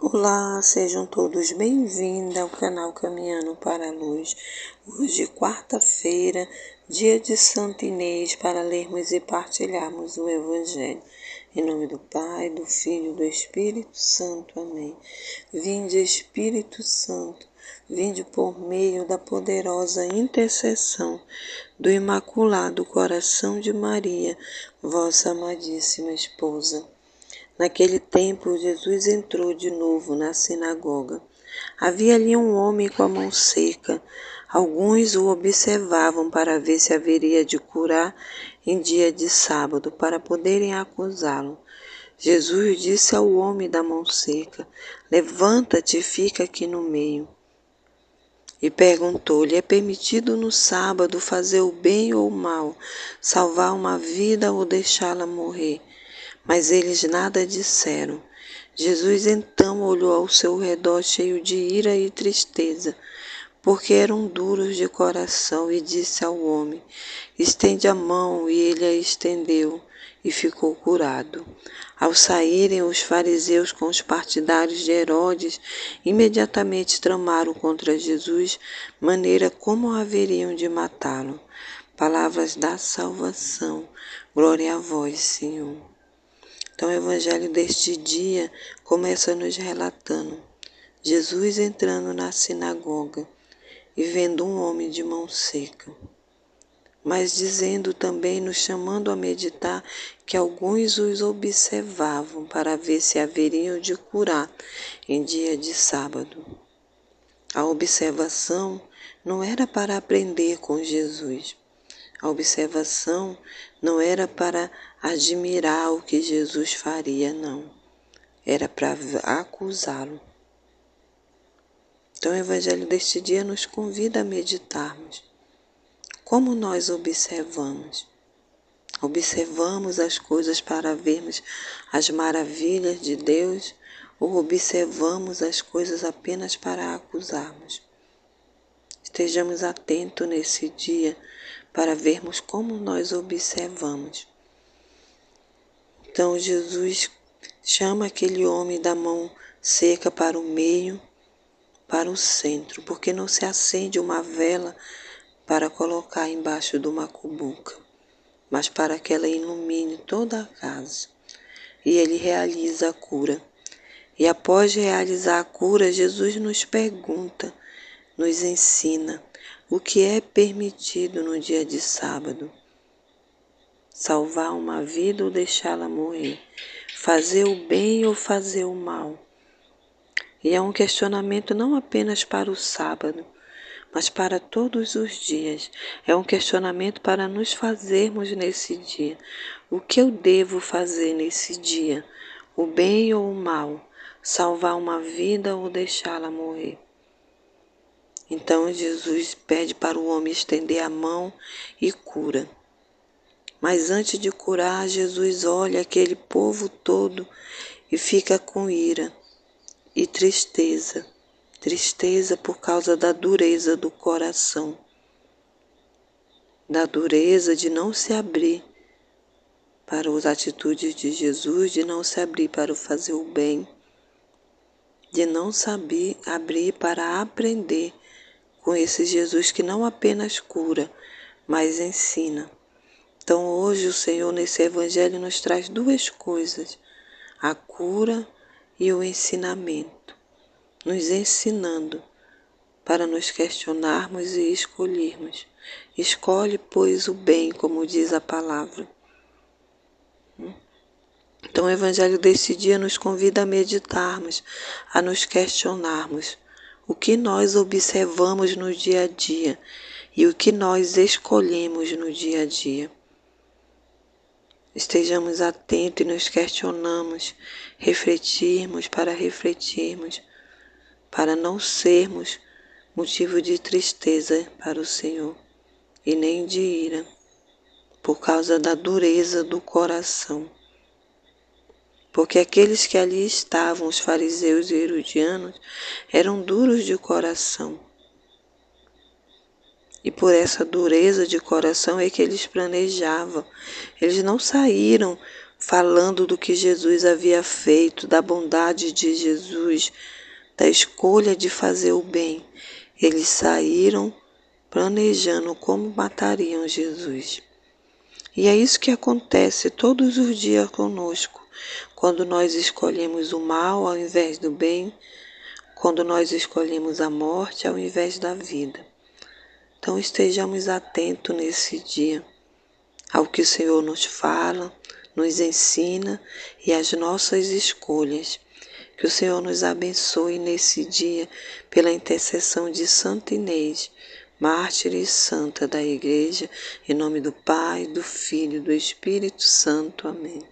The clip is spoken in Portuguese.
Olá, sejam todos bem-vindos ao canal Caminhando para a Luz. Hoje, quarta-feira, dia de Santa Inês, para lermos e partilharmos o Evangelho. Em nome do Pai, do Filho e do Espírito Santo. Amém. Vinde, Espírito Santo, vinde por meio da poderosa intercessão do Imaculado Coração de Maria, vossa amadíssima esposa. Naquele tempo, Jesus entrou de novo na sinagoga. Havia ali um homem com a mão seca. Alguns o observavam para ver se haveria de curar em dia de sábado, para poderem acusá-lo. Jesus disse ao homem da mão seca: "Levanta-te e fica aqui no meio." E perguntou-lhe: "É permitido no sábado fazer o bem ou o mal, salvar uma vida ou deixá-la morrer?" Mas eles nada disseram. Jesus então olhou ao seu redor cheio de ira e tristeza, porque eram duros de coração, e disse ao homem: "Estende a mão." E ele a estendeu, e ficou curado. Ao saírem os fariseus com os partidários de Herodes, imediatamente tramaram contra Jesus, maneira como haveriam de matá-lo. Palavras da salvação. Glória a vós, Senhor. Então, o Evangelho deste dia começa nos relatando Jesus entrando na sinagoga e vendo um homem de mão seca, mas dizendo também, nos chamando a meditar, que alguns os observavam para ver se haveriam de curar em dia de sábado. A observação não era para aprender com Jesus. A observação não era para admirar o que Jesus faria, não. Era para acusá-lo. Então, o Evangelho deste dia nos convida a meditarmos. Como nós observamos? Observamos as coisas para vermos as maravilhas de Deus, ou observamos as coisas apenas para acusarmos? Estejamos atentos nesse dia para vermos como nós observamos. Então Jesus chama aquele homem da mão seca para o meio, para o centro, porque não se acende uma vela para colocar embaixo de uma cubuca, mas para que ela ilumine toda a casa. E ele realiza a cura. E após realizar a cura, Jesus nos pergunta, nos ensina o que é permitido no dia de sábado: salvar uma vida ou deixá-la morrer, fazer o bem ou fazer o mal. E é um questionamento não apenas para o sábado, mas para todos os dias. É um questionamento para nos fazermos nesse dia. O que eu devo fazer nesse dia? O bem ou o mal? Salvar uma vida ou deixá-la morrer? Então Jesus pede para o homem estender a mão e cura. Mas antes de curar, Jesus olha aquele povo todo e fica com ira e tristeza. Tristeza por causa da dureza do coração, da dureza de não se abrir para as atitudes de Jesus, de não se abrir para fazer o bem, de não saber abrir para aprender com esse Jesus que não apenas cura, mas ensina. Então hoje o Senhor nesse Evangelho nos traz duas coisas: a cura e o ensinamento, nos ensinando para nos questionarmos e escolhermos. Escolhe, pois, o bem, como diz a palavra. Então o Evangelho desse dia nos convida a meditarmos, a nos questionarmos o que nós observamos no dia a dia e o que nós escolhemos no dia a dia. Estejamos atentos e nos questionamos, refletirmos, para não sermos motivo de tristeza para o Senhor e nem de ira, por causa da dureza do coração. Porque aqueles que ali estavam, os fariseus e herodianos, eram duros de coração. E por essa dureza de coração é que eles planejavam. Eles não saíram falando do que Jesus havia feito, da bondade de Jesus, da escolha de fazer o bem. Eles saíram planejando como matariam Jesus. E é isso que acontece todos os dias conosco, quando nós escolhemos o mal ao invés do bem, quando nós escolhemos a morte ao invés da vida. Então estejamos atentos nesse dia ao que o Senhor nos fala, nos ensina e às nossas escolhas. Que o Senhor nos abençoe nesse dia pela intercessão de Santa Inês, mártir e santa da Igreja, em nome do Pai, do Filho e do Espírito Santo. Amém.